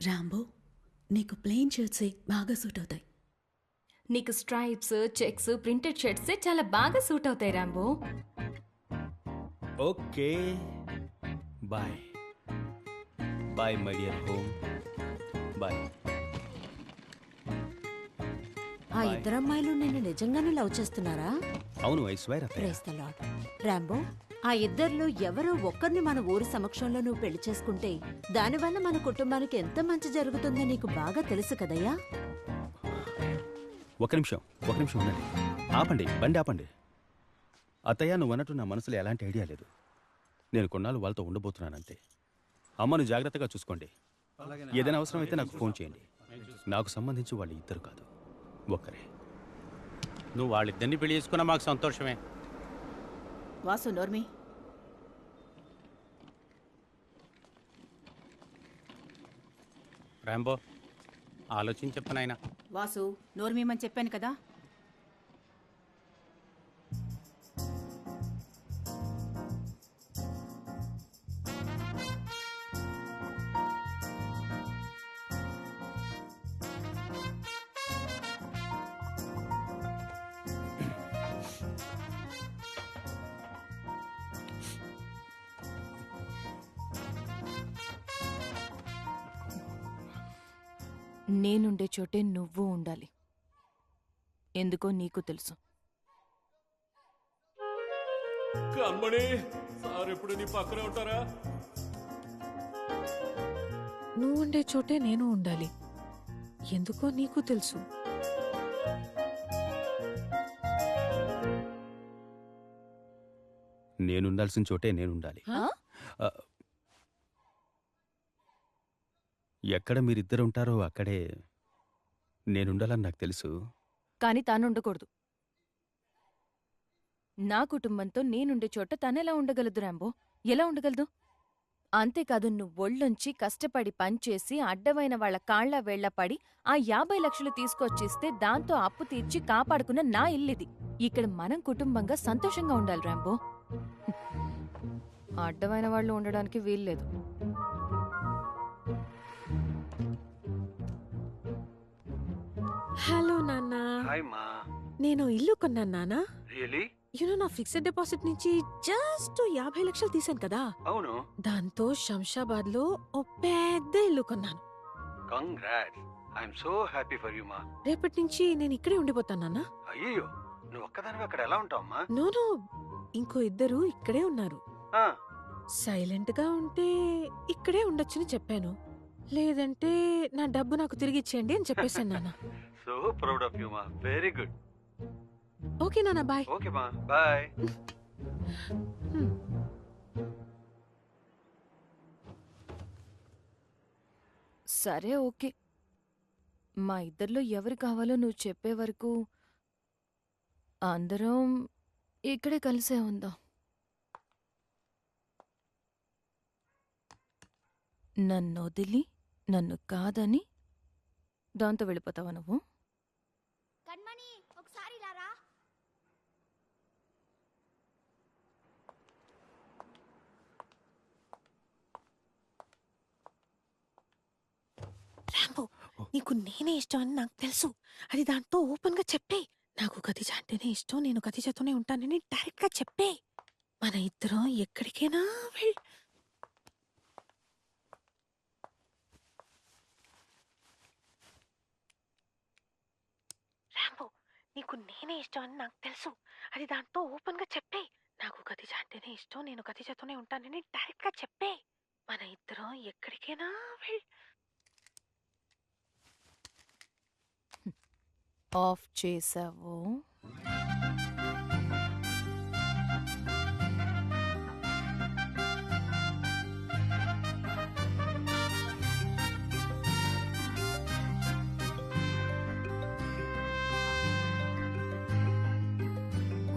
Rambo, నీకు plain షర్ట్సే బాగా suit అవుతాయి. నీకు స్ట్రైప్స్, చెక్స్, ప్రింటెడ్ షర్ట్సే చాలా బాగా సూట్ అవుతాయి Rambo. Okay, bye bye my dear home, bye. ఆ ఇద్దరు అమ్మాయిలు నిన్ను నిజంగానే లవ్ చేస్తున్నారా? అవును, I swear. Praise the Lord. Rambo, ఆ ఇద్దరిలో ఎవరో ఒక్కరిని మన ఊరి సమక్షంలో నువ్వు పెళ్లి చేసుకుంటే దానివల్ల మన కుటుంబానికి ఎంత మంచి జరుగుతుందో నీకు బాగా తెలుసు కదయ్యా. ఒక నిమిషం ఉండండి. ఆపండి, బండి ఆపండి. అత్తయ్య, నువ్వు అన్నట్టు నా మనసులో ఎలాంటి ఐడియా లేదు. నేను కొన్నాళ్ళు వాళ్ళతో ఉండబోతున్నానంతే. అమ్మను జాగ్రత్తగా చూసుకోండి. ఏదైనా అవసరమైతే నాకు ఫోన్ చేయండి. నాకు సంబంధించి వాళ్ళు ఇద్దరు కాదు, ఒక్కరే. నువ్వు వాళ్ళిద్దరిని పెళ్లి చేసుకున్నా మాకు సంతోషమే. వాసు, నోర్మి. రాంబో, ఆలోచించి చెప్పు నాయనా. వాసు, నోర్మీమని చెప్పాను కదా. నేనుండే చోటే నువ్వు ఉండాలి. ఎందుకో నీకు తెలుసు. కమ్మడి, సార్ ఎప్పుడు నీ పక్కనే ఉంటారా? నువ్వు ఉండే చోటే నేను ఉండాలి. ఎందుకో నీకు తెలుసు. నేనుండాల్సిన చోటే నేనుండాలి. ఎక్కడ మీరిద్దరు ఉంటారో అక్కడే నేనుండాలని నాకు తెలుసు. కాని తానుండకూడదు. నా కుటుంబంతో నేనుండే చోట తనెలా ఉండగలదు రాంబో? ఎలా ఉండగలదు? అంతేకాదు, నువ్వొళ్ళొంచి కష్టపడి పనిచేసి అడ్డమైన వాళ్ల కాళ్ల వేళ్ల పడి ఆ 50 లక్షలు తీసుకొచ్చిస్తే దాంతో అప్పు తీర్చి కాపాడుకున్న నా ఇల్లిది. ఇక్కడ మనం కుటుంబంగా సంతోషంగా ఉండాలి రాంబో. అడ్డమైన వాళ్ళు ఉండడానికి వీల్లేదు. హలో నాన్న. హాయ్ మా. నేను ఇల్లు కొన్నాను నాన్న. రియలీ? నా ఫిక్స్డ్ డిపాజిట్ నుంచి జస్ట్ 50 లక్షలు తీసాను కదా. అవును. దాంతో శంషాబాద్ లో ఓ పెద్ద ఇల్లు కొన్నాను. Congrats. I'm so happy for you మా. రేపటి నుంచి నేను ఇక్కడే ఉండిపోతాను నాన్న. అయ్యో, నువ్వు ఒక్కదానివి అక్కడ ఎలా ఉంటావమ్మా? నోను, ఇంకో ఇద్దరు ఇక్కడే ఉన్నారు. సైలెంట్ గా ఉంటే ఇక్కడే ఉండొచ్చని చెప్పాను. లేదంటే నా డబ్బు నాకు తిరిగి ఇచ్చేయండి అని చెప్పేశాను నాన్న. సో ప్రౌడ్ ఆఫ్ యు మా. Very good. ఓకే నాన్న, బాయ్. ఓకే మా, బాయ్. సరే, ఓకే. మా ఇద్దరిలో ఎవరు కావాలో నువ్వు చెప్పే వరకు అందరం ఇక్కడే కలిసే ఉందాం. నన్ను వదిలి నన్ను కాదని దాంతో వెళ్ళిపోతావా నువ్వు? కన్మణి, ఒకసారి లారా. రాంబో, నీకు నేనే ఇష్టం అని నాకు తెలుసు. అది దాంతో ఓపెన్ గా చెప్పే. నాకు ఖదీజా అంటేనే ఇష్టం, నేను ఖదీజాతోనే ఉంటానని డైరెక్ట్ గా చెప్పే. మన ఇద్దరం ఎక్కడికైనా రాంబో, నీకు నేనే ఇష్టం అని నాకు తెలుసు. అది దాంతో ఓపెన్ గా చెప్పే. నాకు ఖదీజా అంటేనే ఇష్టం, నేను ఖదీజాతోనే ఉంటానని డైరెక్ట్ గా చెప్పే. మన ఇద్దరం ఎక్కడికైనా ఆఫ్ చేసావు.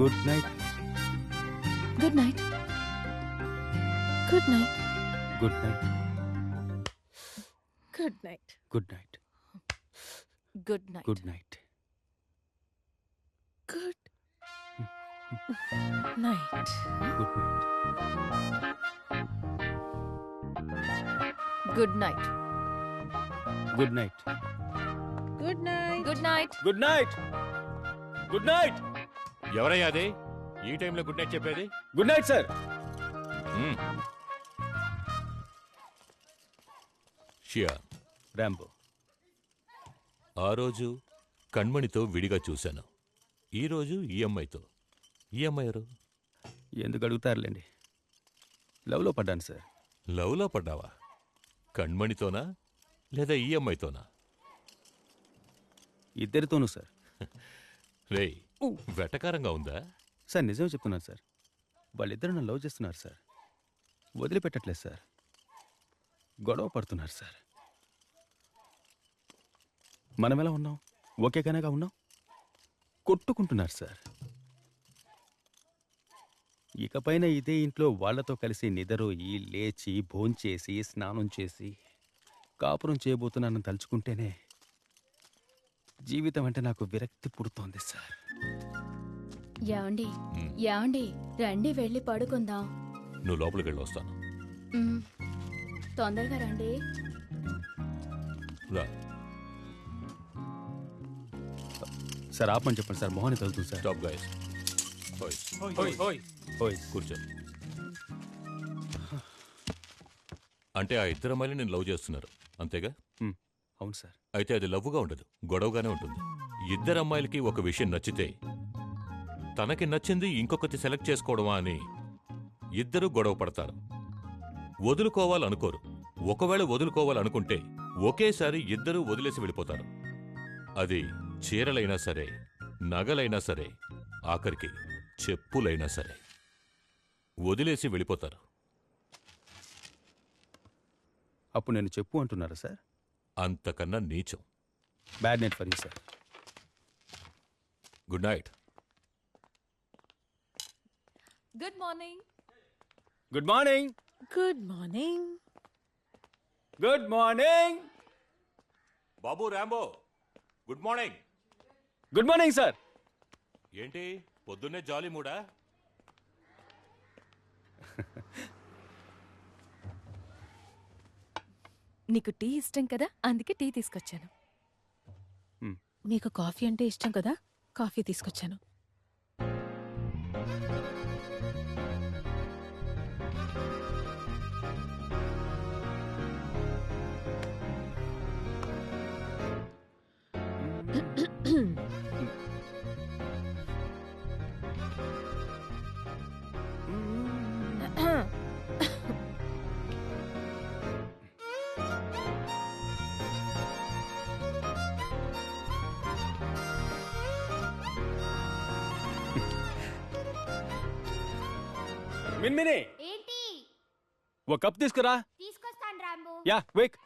Good night. Good night. Good night. Good night. Good night. Good night. Good night. Good night. Good night. Good night. Good night. Good night. Good night. Good night. Good night. Good night. ఎవరయ్యా అది ఈ టైంలో good night చెప్పేది? Good night sir. షియా, Rambo. ఆ రోజు కణ్మణితో విడిగా చూశాను, ఈ రోజు ఈ అమ్మాయితో. ఈ అమ్మాయి ఎవరు? ఎందుకు అడుగుతారులేండి, లవ్లో పడ్డాను సార్. లవ్లో పడ్డావా? కణ్మణితోనా లేదా ఈ అమ్మాయితోనా? ఇద్దరితోనూ సార్. రేయ్, వెటకారంగా ఉందా? సార్ నిజమే చెప్తున్నాను సార్. వాళ్ళిద్దరు నన్ను లవ్ చేస్తున్నారు సార్. వదిలిపెట్టట్లేదు సార్. గొడవ పడుతున్నారు సార్. మనం ఎలా ఉన్నాం? ఓకేగానేగా ఉన్నాం. కొట్టుకుంటున్నారు సార్. ఇకపైన ఇదే ఇంట్లో వాళ్లతో కలిసి నిద్రోయి, లేచి, భోంచేసి, స్నానం చేసి కాపురం చేయబోతున్నానని తలుచుకుంటేనే జీవితం అంటే నాకు విరక్తి పుడుతోంది సార్. ఏమండి ఏమండి, రండి వెళ్ళి పడుకుందాం. నువ్వు లోపలికి వెళ్ళి వస్తాను. తొందరగా రండి. రా. సార్ ఆపని చెప్పండి సార్, మొహాన్ని తగులుతుంది సార్. Stop guys. కూర్చో. అంటే ఆ ఇద్దరు అమ్మాయిలు నేను లవ్ చేస్తున్నారు అంతేగా? అవును సార్. అయితే అది లవ్వుగా ఉండదు, గొడవగానే ఉంటుంది. ఇద్దరు అమ్మాయిలకి ఒక విషయం నచ్చితే తనకి నచ్చింది ఇంకొకటి సెలెక్ట్ చేసుకోవడమా అని ఇద్దరు గొడవ పడతారు. వదులుకోవాలనుకోరు. ఒకవేళ వదులుకోవాలనుకుంటే ఒకేసారి ఇద్దరూ వదిలేసి వెళ్ళిపోతారు. అది చీరలైనా సరే, నగలైనా సరే, ఆఖరికి చెప్పులైనా సరే వదిలేసి వెళ్ళిపోతారు. అప్పుడు నేను చెప్పు అంటున్నారా సార్? అంతకన్నా నీచం. Bad night for you sir. Good night. Good morning. Good morning. Good morning. Good morning. బాబు Rambo, good morning. Good morning sir. ఏంటి పొద్దున్నే జాలీ మూడా? నీకు టీ ఇష్టం కదా, అందుకే టీ తీసుకొచ్చాను. మీకు కాఫీ అంటే ఇష్టం కదా, కాఫీ తీసుకొచ్చాను. మిన్మిని, ఏంటి? ఓ కప్ తీసుకురా. తీసుకొస్తాను రాంబో. Yeah quick.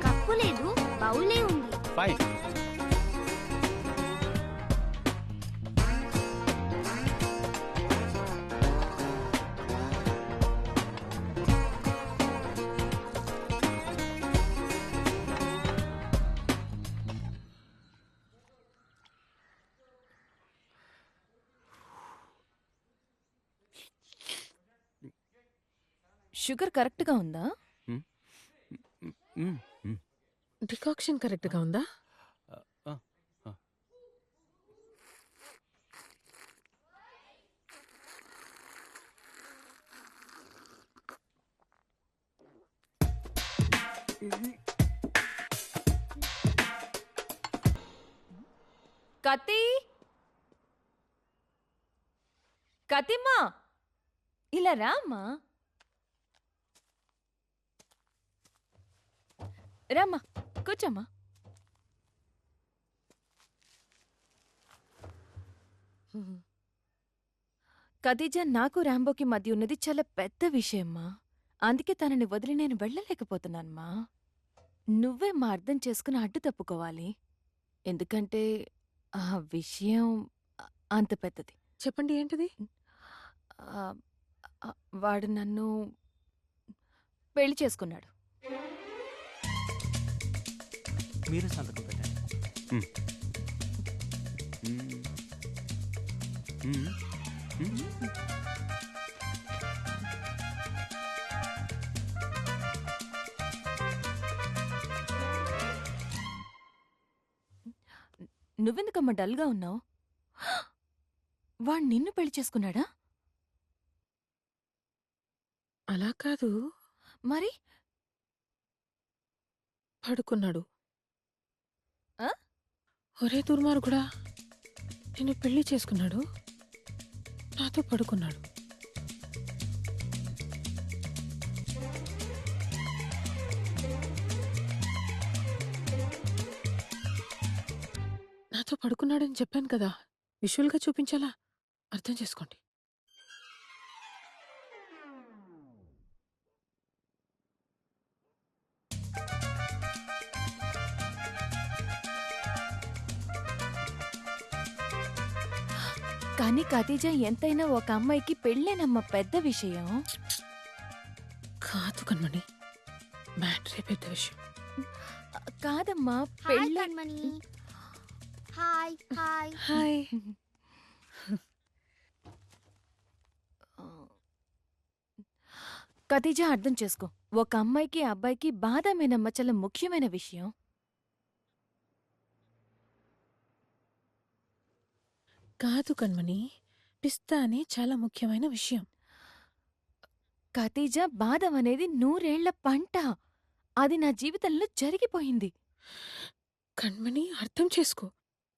కప్పు లేదు, బౌలే ఉంది. ఫైన్. షుగర్ కరెక్ట్గా ఉందా? డికాక్షన్ కరెక్ట్గా ఉందా? కత్తి, కతిమ్మా, ఇలా రామ్మా. రామ్మా, కూర్చోమ్మా. ఖదీజా, నాకు రాంబోకి మధ్య ఉన్నది చాలా పెద్ద విషయమ్మా. అందుకే తనని వదిలి నేను వెళ్ళలేకపోతున్నానమ్మా. నువ్వే మా అర్థం చేసుకుని అడ్డు తప్పుకోవాలి. ఎందుకంటే ఆ విషయం అంత పెద్దది. చెప్పండి, ఏంటిది? వాడు నన్ను పెళ్లి చేసుకున్నాడు. మీరు సంతకం పెట్టండి. మ్మ్. మ్మ్. మ్మ్. నువ్వెందుకమ్మా డల్గా ఉన్నావు? వాడు నిన్ను పెళ్లి చేసుకున్నాడా? అలా కాదు, మరి పడుకున్నాడు. ఆ? ఒరే దుర్మార్గుడా, నిన్ను పెళ్లి చేసుకున్నాడు, నాతో పడుకున్నాడు. నాతో పడుకున్నాడని చెప్పాను కదా, విజువల్గా చూపించాలా, అర్థం చేసుకోండి. కానీ ఖదీజా ఎంతైనా ఒక అమ్మాయికి పెళ్ళేనమ్మ పెద్ద విషయం. కాదు కన్మణి, మ్యాటరే పెద్ద విషయం. కాదమ్మా, హాయ్ పెళ్ళి Kanmani. Hi hi. Hi. Khadija అర్థం చేసుకో, ఒక అమ్మాయికి అబ్బాయికి బాధమేనమ్మ చాలా ముఖ్యమైన విషయం. కాదు కన్మణి, పిస్తా అనే చాలా ముఖ్యమైన విషయం. ఖదీజా బాధం అనేది 100 ఏళ్ల పంట. అది నా జీవితంలో జరిగిపోయింది. కన్మణి అర్థం చేసుకో,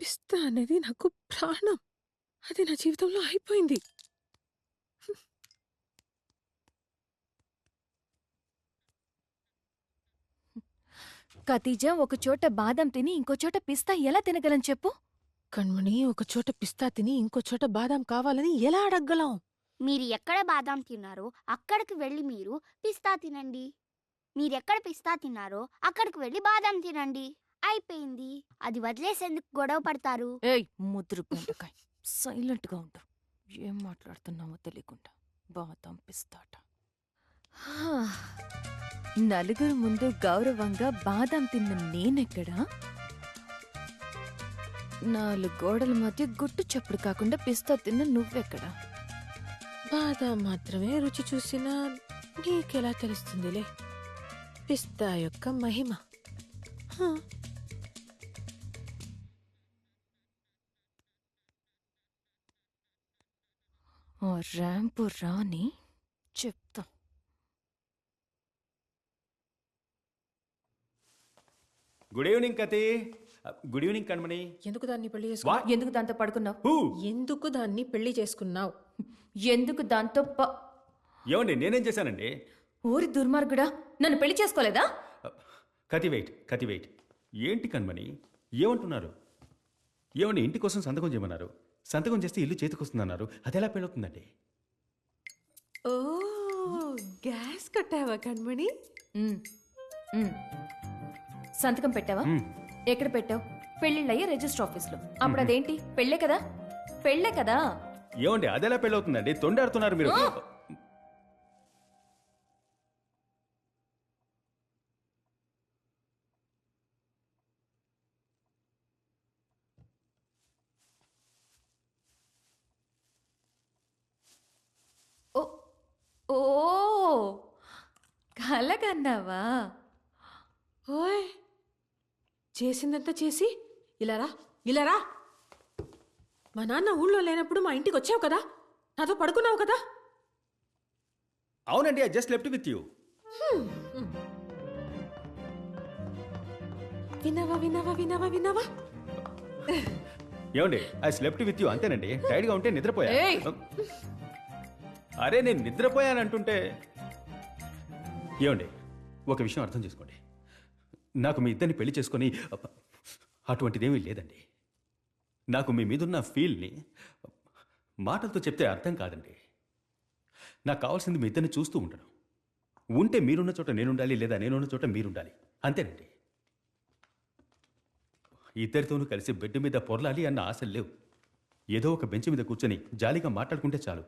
పిస్తా అనేది నాకు ప్రాణం. అది నా జీవితంలో అయిపోయింది. ఖదీజా ఒక చోట బాదం తిని ఇంకో చోట పిస్తా ఎలా తినగలం చెప్పు? కన్మణి ఒక చోట పిస్తా తిని ఇంకో చోట బాదాం కావాలని ఎలా అడగలం? మీరు ఎక్కడ బాదాం తిన్నారో అక్కడికి వెళ్ళి మీరు పిస్తా తినండి. మీరెక్కడ పిస్తా తిన్నారో అక్కడికి వెళ్ళి బాదాం తినండి. అయిపోయింది. అది వదిలేసేందుకు గొడవ పడతారు. ఏయ్ ముద్రు బెండకాయ్, సైలెంట్గా ఉండు. ఏం మాట్లాడుతున్నావో తెలియకుండా బాదం పిస్తాట. నలుగురు ముందు గౌరవంగా బాదం తిన్న నేనెక్కడా? 4 గోడల మధ్య గుట్టు చప్పుడు కాకుండా పిస్తా తిన్న నువ్వెక్కడా? బాదాం మాత్రమే రుచి చూసినా నీకెలా తెలుస్తుందిలే పిస్తా యొక్క మహిమ. హా. ఓ ర్యాంపు రాని చెప్తా. Good evening Kathi. Good evening Kanmani. ఎందుకు దాన్ని పెళ్లి What? చేసుకున్నావు? ఎందుకు దాంతో పడుకున్నావు? హూ? ఎందుకు దాన్ని పెళ్లి చేసుకున్నావు? ఎందుకు దాంతో ఏమండి, నేనేం చేశానండి? ఊరి దుర్మార్గుడా, నన్ను పెళ్లి చేసుకోలేదా? కతి వెయిట్. ఏంటి కన్మణి, ఏమంటున్నారు? ఏమండి, ఇంటి కోసం సంతకం చేయమన్నారు. సంతకం చేస్తే ఇల్లు చేతికొస్తుందన్నారు. అది ఎలా పెళ్ళవుతుందండి? ఓ గ్యాస్ కట్టావా కన్మణి? ఉమ్, ఉమ్. సంతకం పెట్టావా? మ్మ్. ఎక్కడ పెట్టావు? పెళ్లిళ్ళయ్యే రిజిస్టర్ ఆఫీస్లో. అప్పుడు అదేంటి, పెళ్ళే కదా? పెళ్ళే కదా? ఏమండి, అది ఎలా పెళ్ళవుతుందండి? తొండాడుతున్నారు మీరు. ఆ! ఓ ఓ కలగన్నావా? ఓయ్ చేసిందంతా చేసి ఇలా రా. మా నాన్న ఊళ్ళో లేనప్పుడు మా ఇంటికి వచ్చావు కదా, నాతో పడుకున్నావు కదా. అవునండి, I just left with you. విన్నావా? ఏమండి, ఐ స్లెప్ట్ విత్ యూ అంతేనండి. టైర్డ్గా ఉంటే నిద్రపోయా. ఏయ్! అరే, నేను నిద్రపోయానంటుంటే. ఏమండి, ఒక విషయం అర్థం చేసుకోండి. నాకు మీ ఇద్దరిని పెళ్లి చేసుకొని అటువంటిదేమీ లేదండి. నాకు మీ మీదున్న ఫీల్ని మాటలతో చెప్తే అర్థం కాదండి. నాకు కావాల్సింది మీ ఇద్దరిని చూస్తూ ఉండడం. ఉంటే మీరున్న చోట నేనుండాలి, లేదా నేనున్న చోట మీరుండాలి, అంతేనండి. ఇద్దరితోనూ కలిసి బెడ్ మీద పొరలాలి అన్న ఆశలు లేవు. ఏదో ఒక బెంచ్ మీద కూర్చొని జాలీగా మాట్లాడుకుంటే చాలు.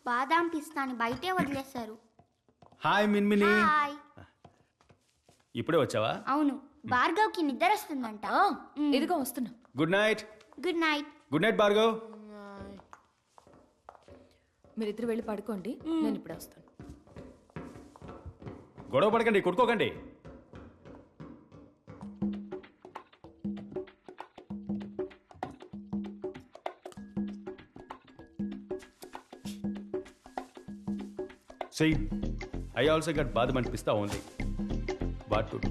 బాదాం పిస్తాని బయటే వదిలేశారు. Hi Minmini, hi. ఇప్పుడే వచ్చావా? అవును. భార్గవ్కి నిద్ర వస్తుందంట. ఇదిగో వస్తున్నా. Good night. Good night. Good night Bhargav. మీరిద్దరు వెళ్ళి పడుకోండి, నేను ఇప్పుడే వస్తాను. గొడవ పడకండి, కొట్టుకోకండి. See, I also got badam and pista only. What to do?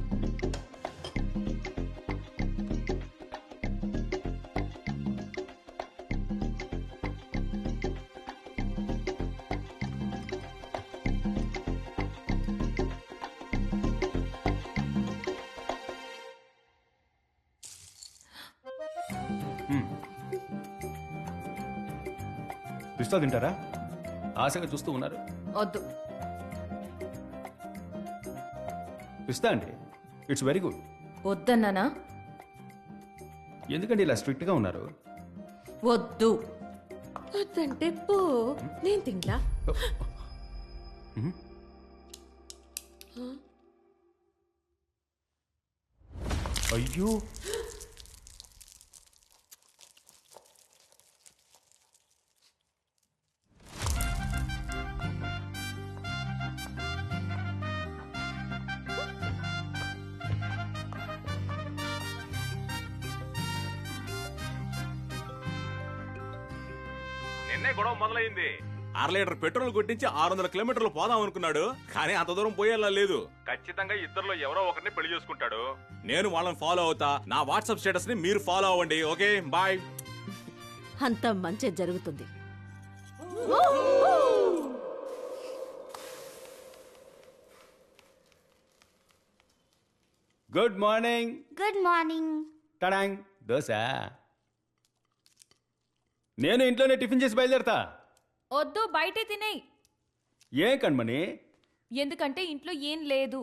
పిస్తా తింటారా? ఆశగా చూస్తూ ఉన్నారు. వద్దు. పిస్తా అండి, ఇట్స్ వెరీ గుడ్. వద్దన్నానా? ఎందుకండి ఇలా స్ట్రిక్ట్ గా ఉన్నారు? వద్దు. వద్దంటే పో, నేను తింట్లా. అయ్యో, నిన్నే గొడవ మొదలైంది. 1/2 లీటర్ పెట్రోల్ కొట్టించి 600 కిలోమీటర్లు పోదాం అనుకున్నాడు, కానీ అంత దూరం పోయేలా లేదు. ఖచ్చితంగా ఇద్దరులో ఎవరో ఒకరిని పెళ్లి చేసుకుంటాడు. నేను వాళ్ళని ఫాలో అవుతా. నా వాట్సాప్ స్టేటస్ ని మీరు ఫాలో అవ్వండి. Okay, bye. అంతా మంచి జరుగుతుంది. Good morning. Good morning. టడాంగ్ దోశ. నేను ఇంట్లోనే టిఫిన్ చేసి బయలుదేరతా. వద్దు, బయటే తినేయ్. ఏ కణ్మణి? ఎందుకంటే ఇంట్లో ఏం లేదు.